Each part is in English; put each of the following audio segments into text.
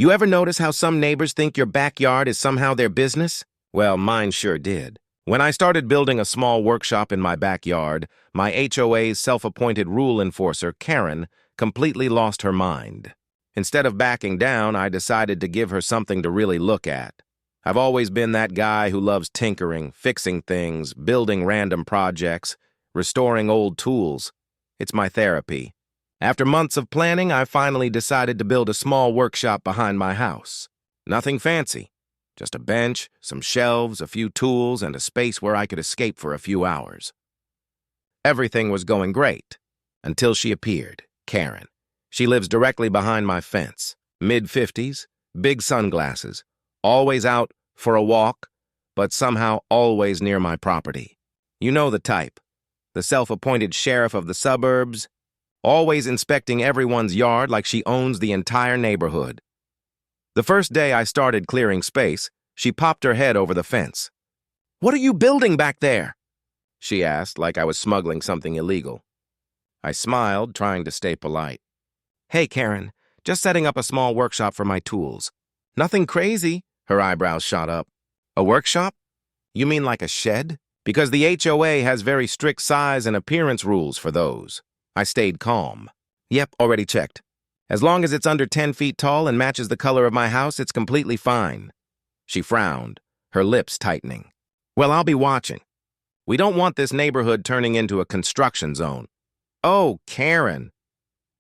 You ever notice how some neighbors think your backyard is somehow their business? Well, mine sure did. When I started building a small workshop in my backyard, my HOA's self-appointed rule enforcer, Karen, completely lost her mind. Instead of backing down, I decided to give her something to really look at. I've always been that guy who loves tinkering, fixing things, building random projects, restoring old tools. It's my therapy. After months of planning, I finally decided to build a small workshop behind my house. Nothing fancy. Just a bench, some shelves, a few tools, and a space where I could escape for a few hours. Everything was going great, until she appeared, Karen. She lives directly behind my fence, mid-50s, big sunglasses, always out for a walk, but somehow always near my property. You know the type, the self-appointed sheriff of the suburbs, always inspecting everyone's yard like she owns the entire neighborhood. The first day I started clearing space, she popped her head over the fence. "What are you building back there?" she asked, like I was smuggling something illegal. I smiled, trying to stay polite. "Hey, Karen, just setting up a small workshop for my tools." "Nothing crazy," her eyebrows shot up. "A workshop? You mean like a shed? Because the HOA has very strict size and appearance rules for those." I stayed calm. "Yep, already checked. As long as it's under 10 feet tall and matches the color of my house, it's completely fine." She frowned, her lips tightening. "Well, I'll be watching. We don't want this neighborhood turning into a construction zone." "Oh, Karen."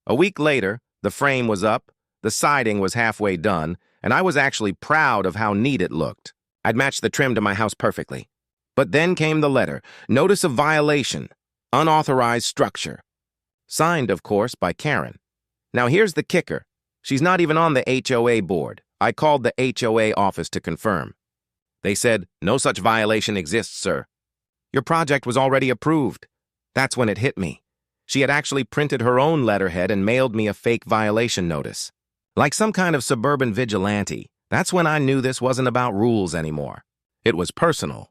A week later, the frame was up, the siding was halfway done, and I was actually proud of how neat it looked. I'd matched the trim to my house perfectly. But then came the letter, notice of violation, unauthorized structure. Signed, of course, by Karen. Now here's the kicker. She's not even on the HOA board. I called the HOA office to confirm. They said, "No such violation exists, sir." "Your project was already approved." That's when it hit me. She had actually printed her own letterhead and mailed me a fake violation notice. Like some kind of suburban vigilante, that's when I knew this wasn't about rules anymore. It was personal.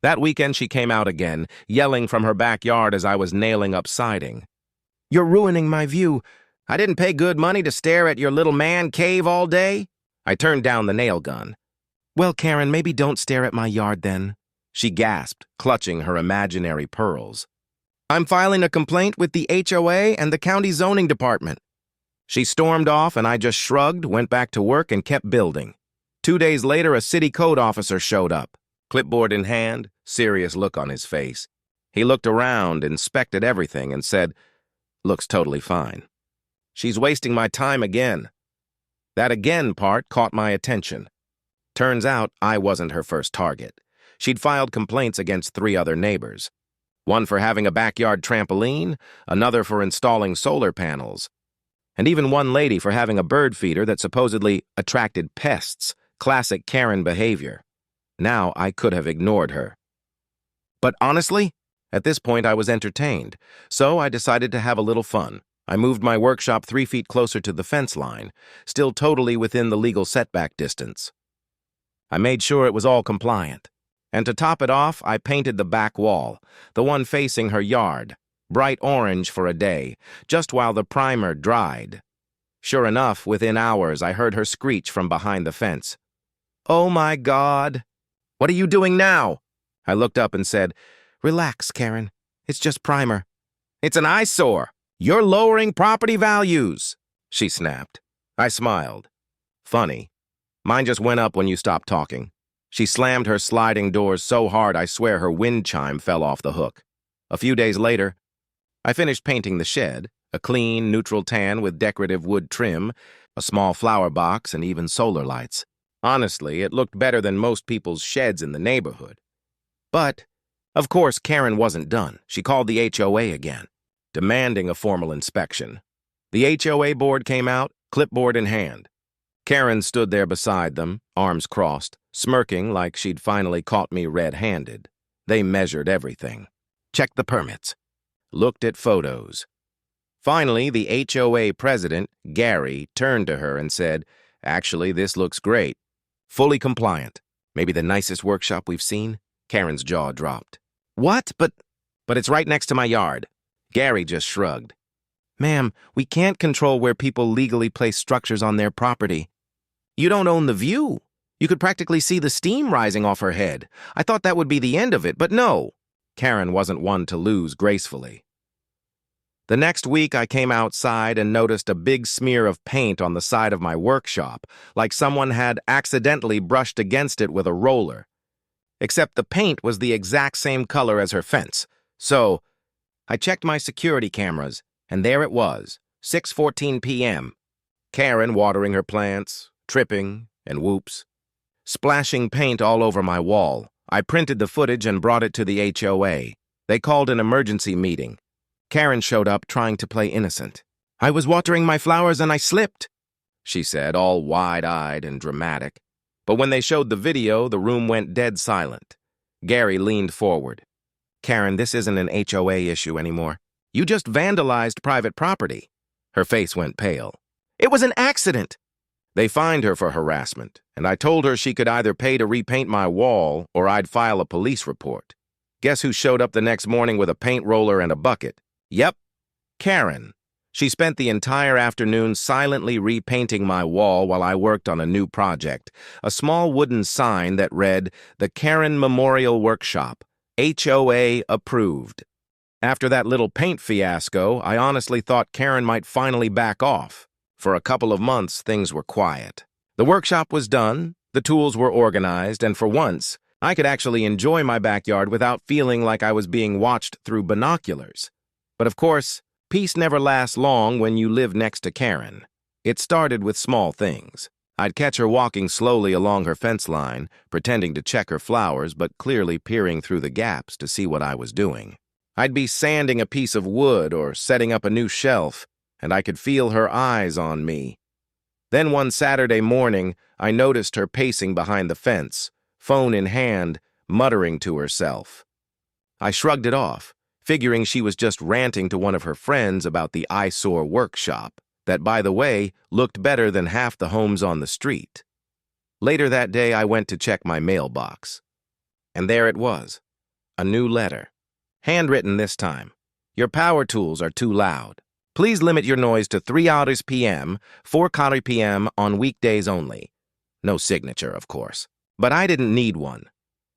That weekend she came out again, yelling from her backyard as I was nailing up siding. "You're ruining my view. I didn't pay good money to stare at your little man cave all day." I turned down the nail gun. "Well, Karen, maybe don't stare at my yard then," she gasped, clutching her imaginary pearls. "I'm filing a complaint with the HOA and the county zoning department." She stormed off and I just shrugged, went back to work, and kept building. 2 days later, a city code officer showed up, clipboard in hand, serious look on his face. He looked around, inspected everything, and said, "Looks totally fine." She's wasting my time again. That again part caught my attention. Turns out I wasn't her first target. She'd filed complaints against 3 other neighbors. One for having a backyard trampoline, another for installing solar panels, and even one lady for having a bird feeder that supposedly attracted pests, classic Karen behavior. Now I could have ignored her. But honestly, at this point I was entertained, so I decided to have a little fun. I moved my workshop 3 feet closer to the fence line, still totally within the legal setback distance. I made sure it was all compliant. And to top it off, I painted the back wall, the one facing her yard, bright orange for a day, just while the primer dried. Sure enough, within hours, I heard her screech from behind the fence. "Oh my God! What are you doing now?" I looked up and said, "Relax, Karen. It's just primer." "It's an eyesore. You're lowering property values," she snapped. I smiled. "Funny. Mine just went up when you stopped talking." She slammed her sliding doors so hard I swear her wind chime fell off the hook. A few days later, I finished painting the shed, a clean, neutral tan with decorative wood trim, a small flower box, and even solar lights. Honestly, it looked better than most people's sheds in the neighborhood. But, of course, Karen wasn't done. She called the HOA again, demanding a formal inspection. The HOA board came out, clipboard in hand. Karen stood there beside them, arms crossed, smirking like she'd finally caught me red-handed. They measured everything, checked the permits, looked at photos. Finally, the HOA president, Gary, turned to her and said, "Actually, this looks great. Fully compliant. Maybe the nicest workshop we've seen." Karen's jaw dropped. "What? But it's right next to my yard." Gary just shrugged. "Ma'am, we can't control where people legally place structures on their property." You don't own the view. You could practically see the steam rising off her head. I thought that would be the end of it, but no. Karen wasn't one to lose gracefully. The next week, I came outside and noticed a big smear of paint on the side of my workshop, like someone had accidentally brushed against it with a roller. Except the paint was the exact same color as her fence. So, I checked my security cameras, and there it was, 6:14 p.m. Karen watering her plants, tripping, and whoops. Splashing paint all over my wall. I printed the footage and brought it to the HOA. They called an emergency meeting. Karen showed up trying to play innocent. "I was watering my flowers and I slipped," she said, all wide-eyed and dramatic. But when they showed the video, the room went dead silent. Gary leaned forward. "Karen, this isn't an HOA issue anymore. You just vandalized private property." Her face went pale. "It was an accident." They fined her for harassment, and I told her she could either pay to repaint my wall or I'd file a police report. Guess who showed up the next morning with a paint roller and a bucket? Yep, Karen. She spent the entire afternoon silently repainting my wall while I worked on a new project, a small wooden sign that read, "The Karen Memorial Workshop, HOA approved." After that little paint fiasco, I honestly thought Karen might finally back off. For a couple of months, things were quiet. The workshop was done, the tools were organized, and for once, I could actually enjoy my backyard without feeling like I was being watched through binoculars. But of course, peace never lasts long when you live next to Karen. It started with small things. I'd catch her walking slowly along her fence line, pretending to check her flowers, but clearly peering through the gaps to see what I was doing. I'd be sanding a piece of wood or setting up a new shelf, and I could feel her eyes on me. Then one Saturday morning, I noticed her pacing behind the fence, phone in hand, muttering to herself. I shrugged it off, figuring she was just ranting to one of her friends about the eyesore workshop, that, by the way, looked better than half the homes on the street. Later that day, I went to check my mailbox. And there it was, a new letter. Handwritten this time. "Your power tools are too loud. Please limit your noise to 3 hours p.m., 4 p.m. on weekdays only." No signature, of course. But I didn't need one.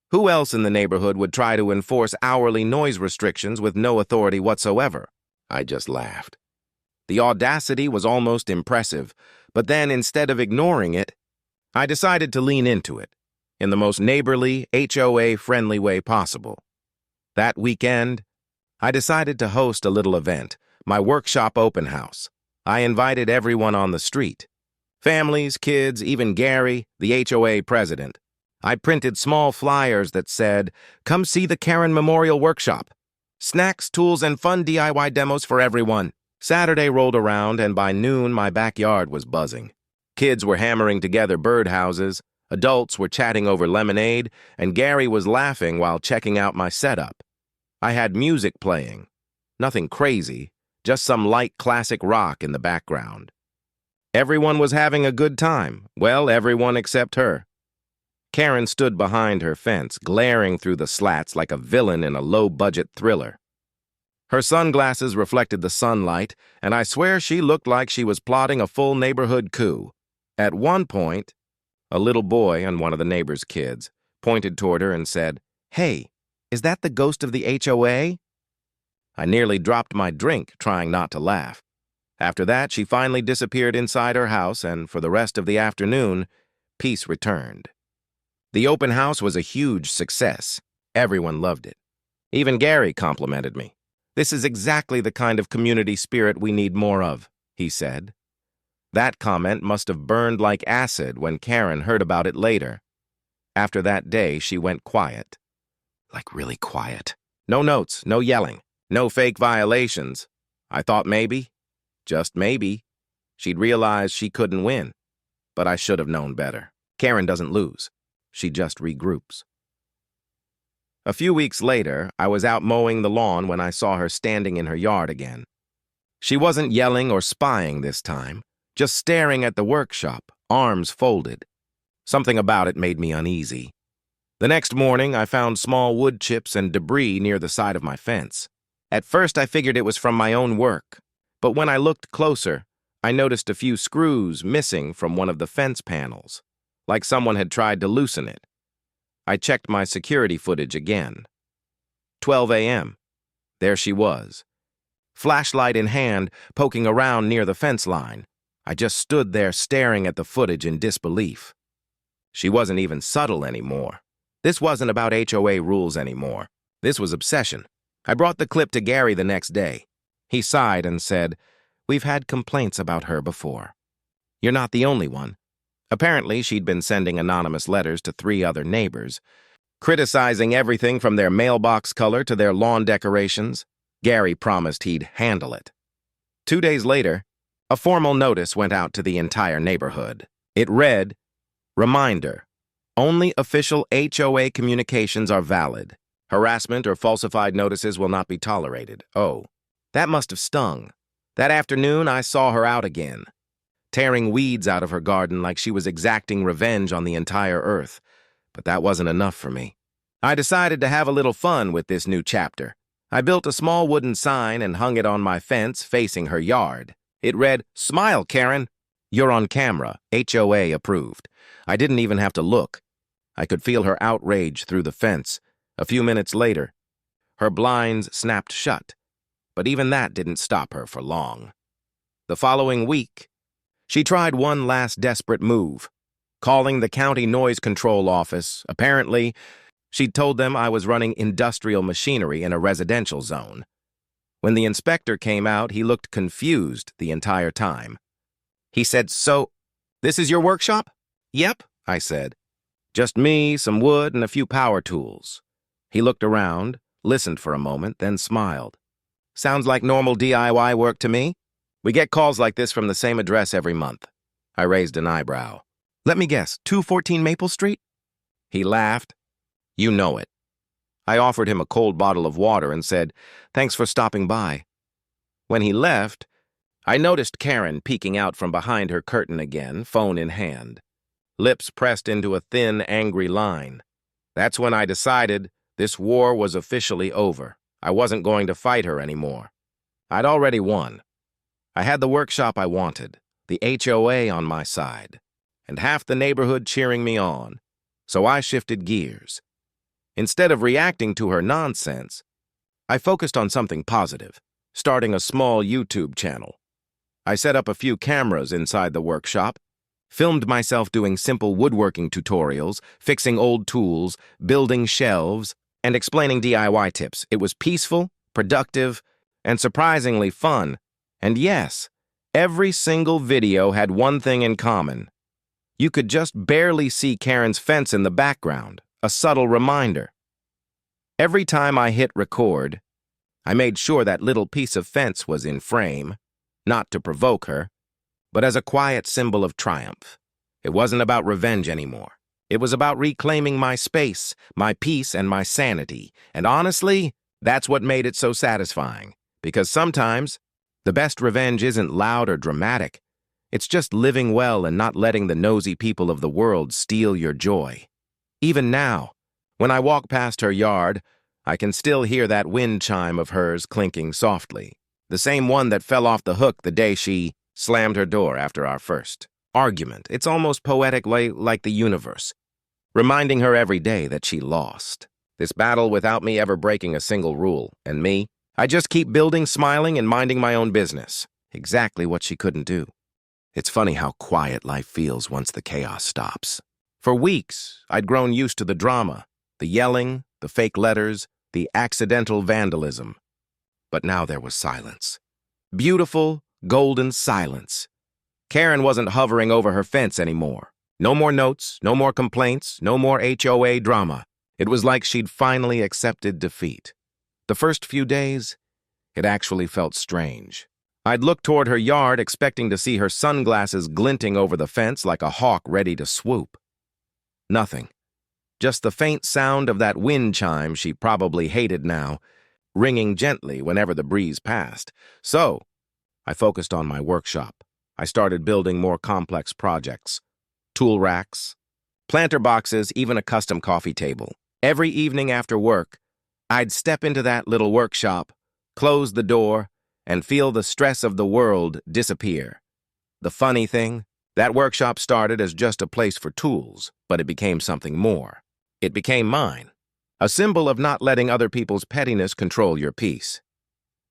Who else in the neighborhood would try to enforce hourly noise restrictions with no authority whatsoever? I just laughed. The audacity was almost impressive, but then instead of ignoring it, I decided to lean into it, in the most neighborly, HOA-friendly way possible. That weekend, I decided to host a little event, my workshop open house. I invited everyone on the street. Families, kids, even Gary, the HOA president. I printed small flyers that said, "Come see the Karen Memorial Workshop. Snacks, tools, and fun DIY demos for everyone." Saturday rolled around, and by noon, my backyard was buzzing. Kids were hammering together birdhouses, adults were chatting over lemonade, and Gary was laughing while checking out my setup. I had music playing. Nothing crazy, just some light classic rock in the background. Everyone was having a good time. Well, everyone except her. Karen stood behind her fence, glaring through the slats like a villain in a low-budget thriller. Her sunglasses reflected the sunlight, and I swear she looked like she was plotting a full neighborhood coup. At one point, a little boy and one of the neighbor's kids pointed toward her and said, "Hey, is that the ghost of the HOA?" I nearly dropped my drink, trying not to laugh. After that, she finally disappeared inside her house, and for the rest of the afternoon, peace returned. The open house was a huge success. Everyone loved it. Even Gary complimented me. "This is exactly the kind of community spirit we need more of," he said. That comment must have burned like acid when Karen heard about it later. After that day, she went quiet. Like really quiet. No notes, no yelling, no fake violations. I thought maybe, just maybe, she'd realize she couldn't win. But I should have known better. Karen doesn't lose. She just regroups. A few weeks later, I was out mowing the lawn when I saw her standing in her yard again. She wasn't yelling or spying this time, just staring at the workshop, arms folded. Something about it made me uneasy. The next morning, I found small wood chips and debris near the side of my fence. At first, I figured it was from my own work, but when I looked closer, I noticed a few screws missing from one of the fence panels, like someone had tried to loosen it. I checked my security footage again. 12 a.m. There she was, flashlight in hand, poking around near the fence line. I just stood there staring at the footage in disbelief. She wasn't even subtle anymore. This wasn't about HOA rules anymore. This was obsession. I brought the clip to Gary the next day. He sighed and said, "We've had complaints about her before. You're not the only one." Apparently, she'd been sending anonymous letters to 3 other neighbors, criticizing everything from their mailbox color to their lawn decorations. Gary promised he'd handle it. 2 days later, a formal notice went out to the entire neighborhood. It read, "Reminder, only official HOA communications are valid. Harassment or falsified notices will not be tolerated." Oh, that must have stung. That afternoon, I saw her out again, tearing weeds out of her garden like she was exacting revenge on the entire earth. But that wasn't enough for me. I decided to have a little fun with this new chapter. I built a small wooden sign and hung it on my fence facing her yard. It read, "Smile, Karen. You're on camera. HOA approved." I didn't even have to look. I could feel her outrage through the fence. A few minutes later, her blinds snapped shut. But even that didn't stop her for long. The following week, she tried one last desperate move, calling the county noise control office. Apparently, she'd told them I was running industrial machinery in a residential zone. When the inspector came out, he looked confused the entire time. He said, "So, this is your workshop?" "Yep," I said. "Just me, some wood, and a few power tools." He looked around, listened for a moment, then smiled. "Sounds like normal DIY work to me. We get calls like this from the same address every month." I raised an eyebrow. "Let me guess, 214 Maple Street?" He laughed. "You know it." I offered him a cold bottle of water and said, "Thanks for stopping by." When he left, I noticed Karen peeking out from behind her curtain again, phone in hand, lips pressed into a thin, angry line. That's when I decided this war was officially over. I wasn't going to fight her anymore. I'd already won. I had the workshop I wanted, the HOA on my side, and half the neighborhood cheering me on. So I shifted gears. Instead of reacting to her nonsense, I focused on something positive, starting a small YouTube channel. I set up a few cameras inside the workshop, filmed myself doing simple woodworking tutorials, fixing old tools, building shelves, and explaining DIY tips. It was peaceful, productive, and surprisingly fun. And yes, every single video had one thing in common. You could just barely see Karen's fence in the background, a subtle reminder. Every time I hit record, I made sure that little piece of fence was in frame, not to provoke her, but as a quiet symbol of triumph. It wasn't about revenge anymore. It was about reclaiming my space, my peace, and my sanity. And honestly, that's what made it so satisfying. Because sometimes, the best revenge isn't loud or dramatic. It's just living well and not letting the nosy people of the world steal your joy. Even now, when I walk past her yard, I can still hear that wind chime of hers clinking softly. The same one that fell off the hook the day she slammed her door after our first argument. It's almost poetic, like the universe, reminding her every day that she lost this battle without me ever breaking a single rule. And me, I just keep building, smiling, and minding my own business. Exactly what she couldn't do. It's funny how quiet life feels once the chaos stops. For weeks, I'd grown used to the drama, the yelling, the fake letters, the accidental vandalism. But now there was silence. Beautiful, golden silence. Karen wasn't hovering over her fence anymore. No more notes, no more complaints, no more HOA drama. It was like she'd finally accepted defeat. The first few days, it actually felt strange. I'd look toward her yard expecting to see her sunglasses glinting over the fence like a hawk ready to swoop. Nothing. Just the faint sound of that wind chime she probably hated now, ringing gently whenever the breeze passed. So, I focused on my workshop. I started building more complex projects. Tool racks, planter boxes, even a custom coffee table. Every evening after work, I'd step into that little workshop, close the door, and feel the stress of the world disappear. The funny thing? That workshop started as just a place for tools, but it became something more. It became mine. A symbol of not letting other people's pettiness control your peace.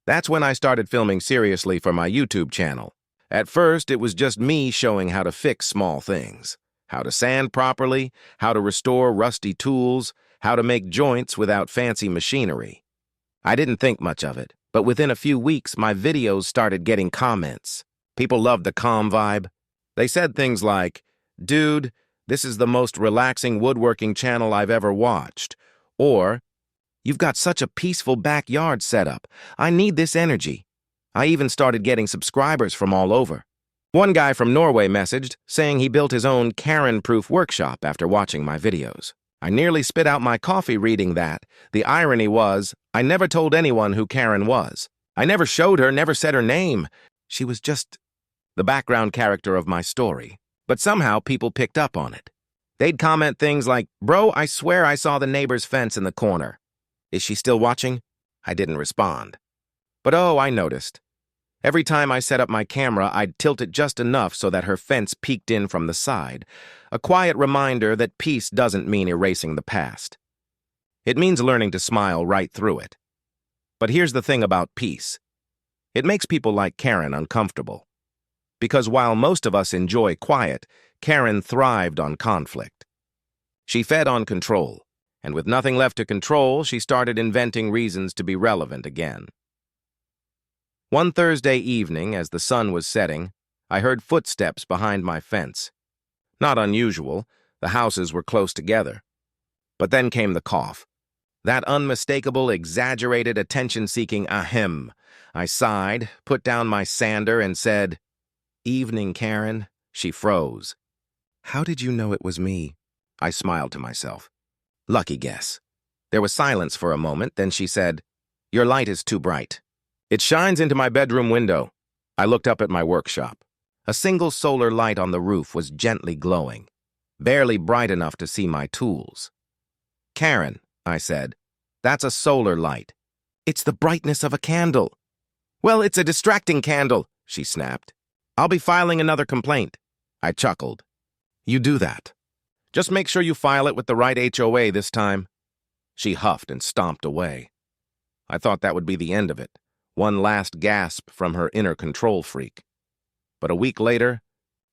That's when I started filming seriously for my YouTube channel. At first, it was just me showing how to fix small things. How to sand properly, how to restore rusty tools, how to make joints without fancy machinery. I didn't think much of it, but within a few weeks, my videos started getting comments. People loved the calm vibe. They said things like, "Dude, this is the most relaxing woodworking channel I've ever watched." Or, "You've got such a peaceful backyard setup. I need this energy." I even started getting subscribers from all over. One guy from Norway messaged, saying he built his own Karen-proof workshop after watching my videos. I nearly spit out my coffee reading that. The irony was, I never told anyone who Karen was. I never showed her, never said her name. She was just the background character of my story. But somehow people picked up on it. They'd comment things like, "Bro, I swear I saw the neighbor's fence in the corner. Is she still watching?" I didn't respond. But oh, I noticed. Every time I set up my camera, I'd tilt it just enough so that her fence peeked in from the side. A quiet reminder that peace doesn't mean erasing the past. It means learning to smile right through it. But here's the thing about peace. It makes people like Karen uncomfortable. Because while most of us enjoy quiet, Karen thrived on conflict. She fed on control, and with nothing left to control, she started inventing reasons to be relevant again. One Thursday evening, as the sun was setting, I heard footsteps behind my fence. Not unusual, the houses were close together. But then came the cough. That unmistakable, exaggerated, attention-seeking ahem. I sighed, put down my sander, and said, "Evening, Karen." She froze. "How did you know it was me?" I smiled to myself. Lucky guess. There was silence for a moment, then she said, "Your light is too bright. It shines into my bedroom window." I looked up at my workshop. A single solar light on the roof was gently glowing, barely bright enough to see my tools. "Karen," I said, "that's a solar light. It's the brightness of a candle." "Well, it's a distracting candle," she snapped. "I'll be filing another complaint." I chuckled. "You do that. Just make sure you file it with the right HOA this time." She huffed and stomped away. I thought that would be the end of it, one last gasp from her inner control freak. But a week later,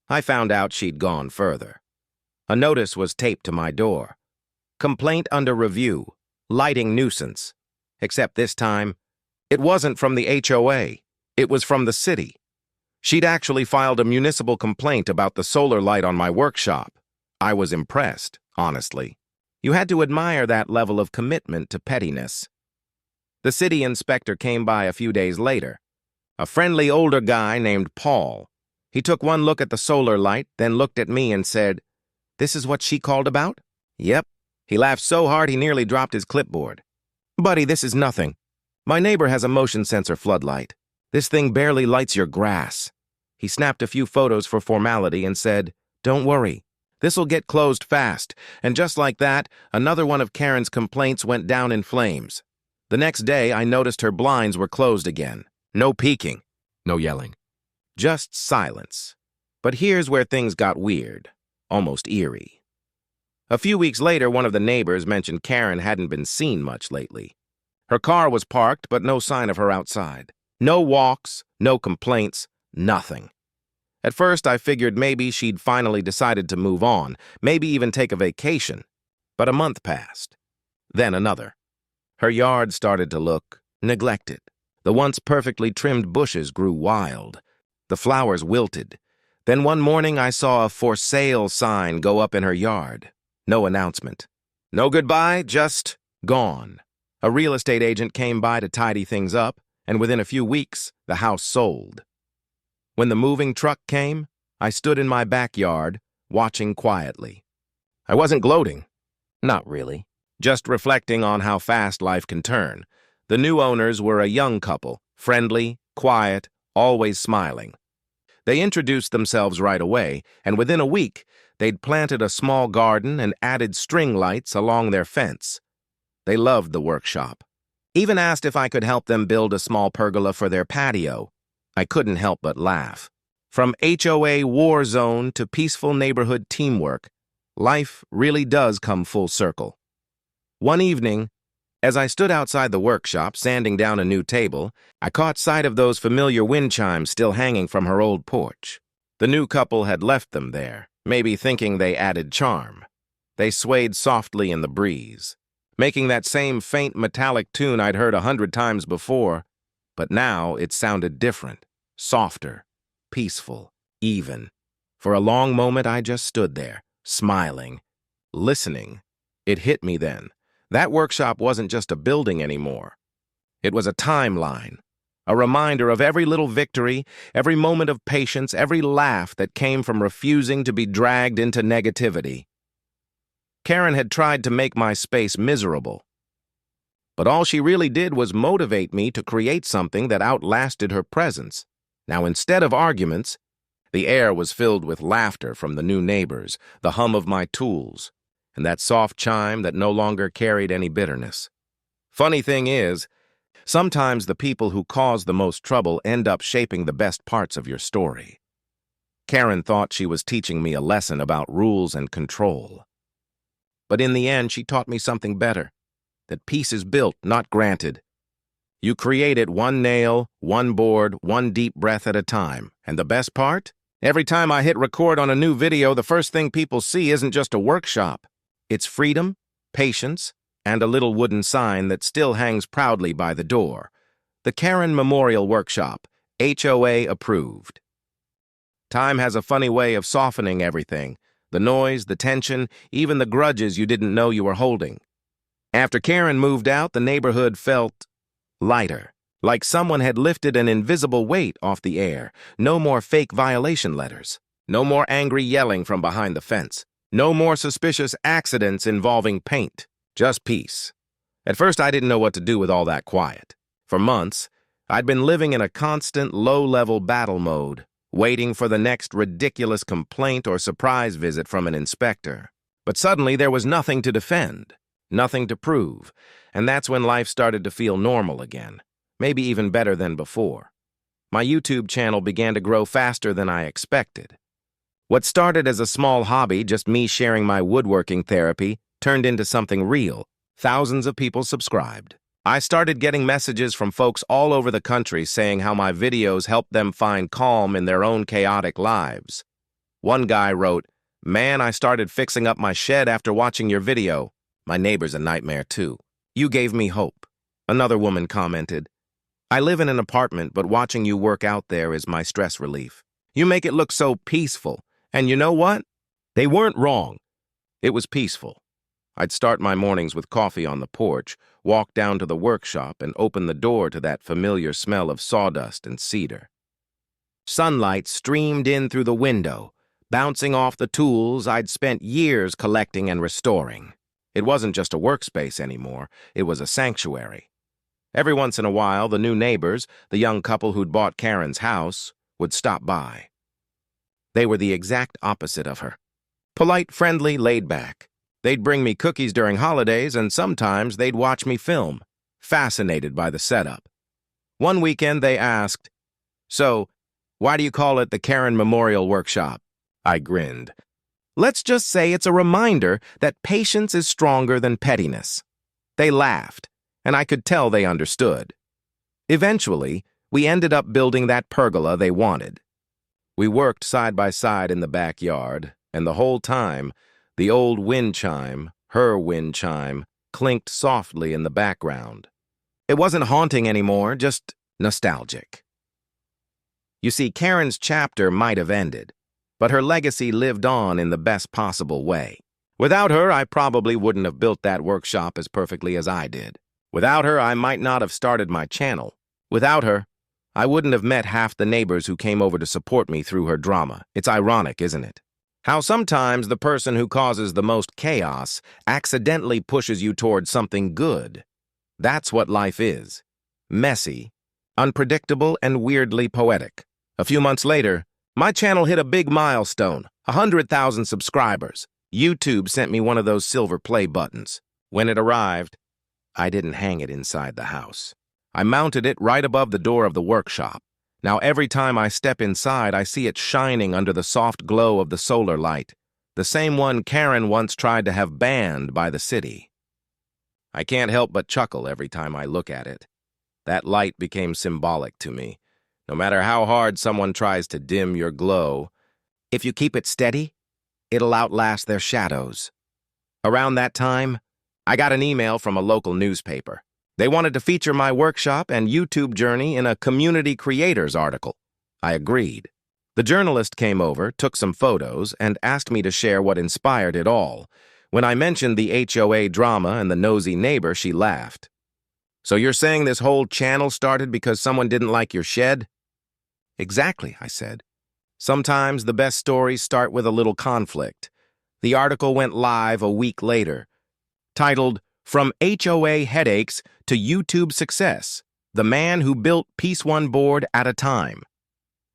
I found out she'd gone further. A notice was taped to my door. "Complaint under review. Lighting nuisance." Except this time, it wasn't from the HOA. It was from the city. She'd actually filed a municipal complaint about the solar light on my workshop. I was impressed, honestly. You had to admire that level of commitment to pettiness. The city inspector came by a few days later. A friendly older guy named Paul. He took one look at the solar light, then looked at me and said, "This is what she called about?" "Yep." He laughed so hard he nearly dropped his clipboard. "Buddy, this is nothing. My neighbor has a motion sensor floodlight. This thing barely lights your grass." He snapped a few photos for formality and said, "Don't worry. This'll get closed fast." And just like that, another one of Karen's complaints went down in flames. The next day, I noticed her blinds were closed again. No peeking, no yelling. Just silence. But here's where things got weird, almost eerie. A few weeks later, one of the neighbors mentioned Karen hadn't been seen much lately. Her car was parked, but no sign of her outside. No walks, no complaints, nothing. At first, I figured maybe she'd finally decided to move on, maybe even take a vacation. But a month passed. Then another. Her yard started to look neglected. The once perfectly trimmed bushes grew wild. The flowers wilted. Then one morning, I saw a "for sale" sign go up in her yard. No announcement. No goodbye, just gone. A real estate agent came by to tidy things up, and within a few weeks, the house sold. When the moving truck came, I stood in my backyard, watching quietly. I wasn't gloating. Not really. Just reflecting on how fast life can turn. The new owners were a young couple, friendly, quiet, always smiling. They introduced themselves right away, and within a week, they'd planted a small garden and added string lights along their fence. They loved the workshop. Even asked if I could help them build a small pergola for their patio. I couldn't help but laugh. From HOA war zone to peaceful neighborhood teamwork, life really does come full circle. One evening, as I stood outside the workshop sanding down a new table, I caught sight of those familiar wind chimes still hanging from her old porch. The new couple had left them there, maybe thinking they added charm. They swayed softly in the breeze, making that same faint metallic tune I'd heard 100 times before, but now it sounded different, softer, peaceful, even. For a long moment I just stood there, smiling, listening. It hit me then. That workshop wasn't just a building anymore. It was a timeline, a reminder of every little victory, every moment of patience, every laugh that came from refusing to be dragged into negativity. Karen had tried to make my space miserable, but all she really did was motivate me to create something that outlasted her presence. Now, instead of arguments, the air was filled with laughter from the new neighbors, the hum of my tools, and that soft chime that no longer carried any bitterness. Funny thing is, sometimes the people who cause the most trouble end up shaping the best parts of your story. Karen thought she was teaching me a lesson about rules and control. But in the end, she taught me something better, that peace is built, not granted. You create it one nail, one board, one deep breath at a time. And the best part? Every time I hit record on a new video, the first thing people see isn't just a workshop. It's freedom, patience, and a little wooden sign that still hangs proudly by the door. The Karen Memorial Workshop, HOA approved. Time has a funny way of softening everything. The noise, the tension, even the grudges you didn't know you were holding. After Karen moved out, the neighborhood felt lighter, like someone had lifted an invisible weight off the air. No more fake violation letters. No more angry yelling from behind the fence. No more suspicious accidents involving paint. Just peace. At first, I didn't know what to do with all that quiet. For months, I'd been living in a constant low-level battle mode, waiting for the next ridiculous complaint or surprise visit from an inspector. But suddenly, there was nothing to defend, nothing to prove, and that's when life started to feel normal again, maybe even better than before. My YouTube channel began to grow faster than I expected. What started as a small hobby, just me sharing my woodworking therapy, turned into something real. Thousands of people subscribed. I started getting messages from folks all over the country saying how my videos helped them find calm in their own chaotic lives. One guy wrote, "Man, I started fixing up my shed after watching your video. My neighbor's a nightmare too. You gave me hope." Another woman commented, "I live in an apartment, but watching you work out there is my stress relief. You make it look so peaceful. And you know what? They weren't wrong. It was peaceful. I'd start my mornings with coffee on the porch, walk down to the workshop, and open the door to that familiar smell of sawdust and cedar. Sunlight streamed in through the window, bouncing off the tools I'd spent years collecting and restoring. It wasn't just a workspace anymore, it was a sanctuary. Every once in a while, the new neighbors, the young couple who'd bought Karen's house, would stop by. They were the exact opposite of her. Polite, friendly, laid back. They'd bring me cookies during holidays, and sometimes they'd watch me film, fascinated by the setup. One weekend they asked, "So, why do you call it the Karen Memorial Workshop?" I grinned. "Let's just say it's a reminder that patience is stronger than pettiness." They laughed, and I could tell they understood. Eventually, we ended up building that pergola they wanted. We worked side by side in the backyard, and the whole time, the old wind chime, her wind chime, clinked softly in the background. It wasn't haunting anymore, just nostalgic. You see, Karen's chapter might have ended, but her legacy lived on in the best possible way. Without her, I probably wouldn't have built that workshop as perfectly as I did. Without her, I might not have started my channel. Without her, I wouldn't have met half the neighbors who came over to support me through her drama. It's ironic, isn't it? How sometimes the person who causes the most chaos accidentally pushes you towards something good. That's what life is. Messy, unpredictable, and weirdly poetic. A few months later, my channel hit a big milestone, 100,000 subscribers. YouTube sent me one of those silver play buttons. When it arrived, I didn't hang it inside the house. I mounted it right above the door of the workshop, Now every time I step inside, I see it shining under the soft glow of the solar light, the same one Karen once tried to have banned by the city. I can't help but chuckle every time I look at it. That light became symbolic to me. No matter how hard someone tries to dim your glow, if you keep it steady, it'll outlast their shadows. Around that time, I got an email from a local newspaper. They wanted to feature my workshop and YouTube journey in a community creators article. I agreed. The journalist came over, took some photos, and asked me to share what inspired it all. When I mentioned the HOA drama and the nosy neighbor, she laughed. "So you're saying this whole channel started because someone didn't like your shed?" "Exactly," I said. "Sometimes the best stories start with a little conflict." The article went live a week later, titled, "From HOA Headaches to YouTube Success, the Man Who Built Piece One Board at a Time."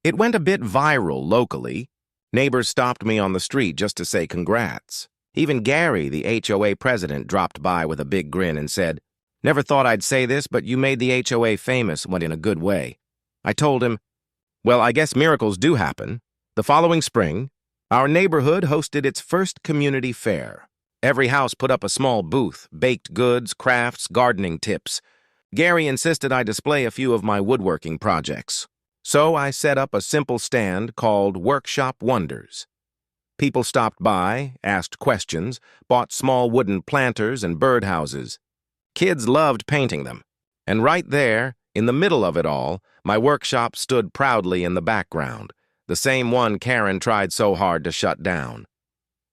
It went a bit viral locally. Neighbors stopped me on the street just to say congrats. Even Gary, the HOA president, dropped by with a big grin and said, "Never thought I'd say this, but you made the HOA famous, but in a good way." I told him, "Well, I guess miracles do happen." The following spring, our neighborhood hosted its first community fair. Every house put up a small booth, baked goods, crafts, gardening tips. Gary insisted I display a few of my woodworking projects. So I set up a simple stand called Workshop Wonders. People stopped by, asked questions, bought small wooden planters and birdhouses. Kids loved painting them. And right there, in the middle of it all, my workshop stood proudly in the background, the same one Karen tried so hard to shut down.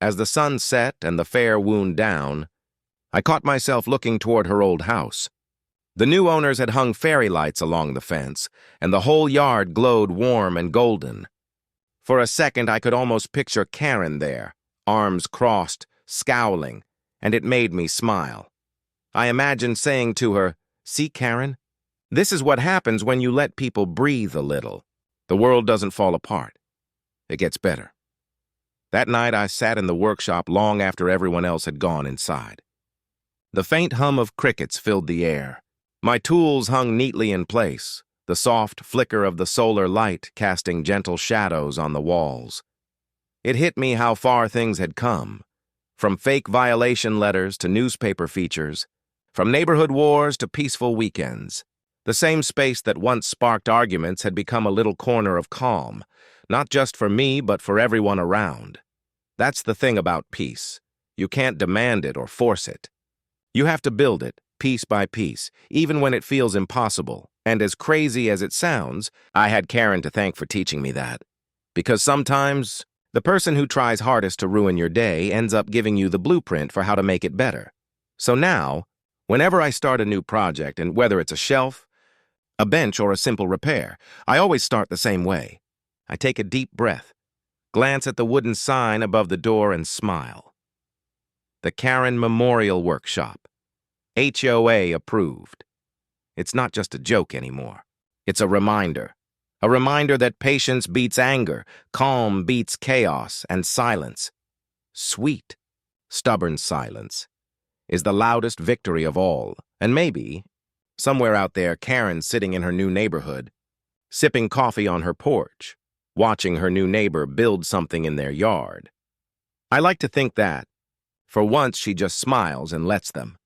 As the sun set and the fair wound down, I caught myself looking toward her old house. The new owners had hung fairy lights along the fence, and the whole yard glowed warm and golden. For a second, I could almost picture Karen there, arms crossed, scowling, and it made me smile. I imagined saying to her, "See, Karen? This is what happens when you let people breathe a little. The world doesn't fall apart. It gets better." That night, I sat in the workshop long after everyone else had gone inside. The faint hum of crickets filled the air. My tools hung neatly in place, the soft flicker of the solar light casting gentle shadows on the walls. It hit me how far things had come, from fake violation letters to newspaper features, from neighborhood wars to peaceful weekends. The same space that once sparked arguments had become a little corner of calm, not just for me, but for everyone around. That's the thing about peace. You can't demand it or force it. You have to build it, piece by piece, even when it feels impossible. And as crazy as it sounds, I had Karen to thank for teaching me that. Because sometimes, the person who tries hardest to ruin your day ends up giving you the blueprint for how to make it better. So now, whenever I start a new project, and whether it's a shelf, a bench, or a simple repair, I always start the same way. I take a deep breath, glance at the wooden sign above the door, and smile. The Karen Memorial Workshop. HOA approved. It's not just a joke anymore. It's a reminder that patience beats anger, calm beats chaos, and silence, sweet, stubborn silence, is the loudest victory of all. And maybe, somewhere out there, Karen's sitting in her new neighborhood, sipping coffee on her porch, watching her new neighbor build something in their yard. I like to think that, for once, she just smiles and lets them.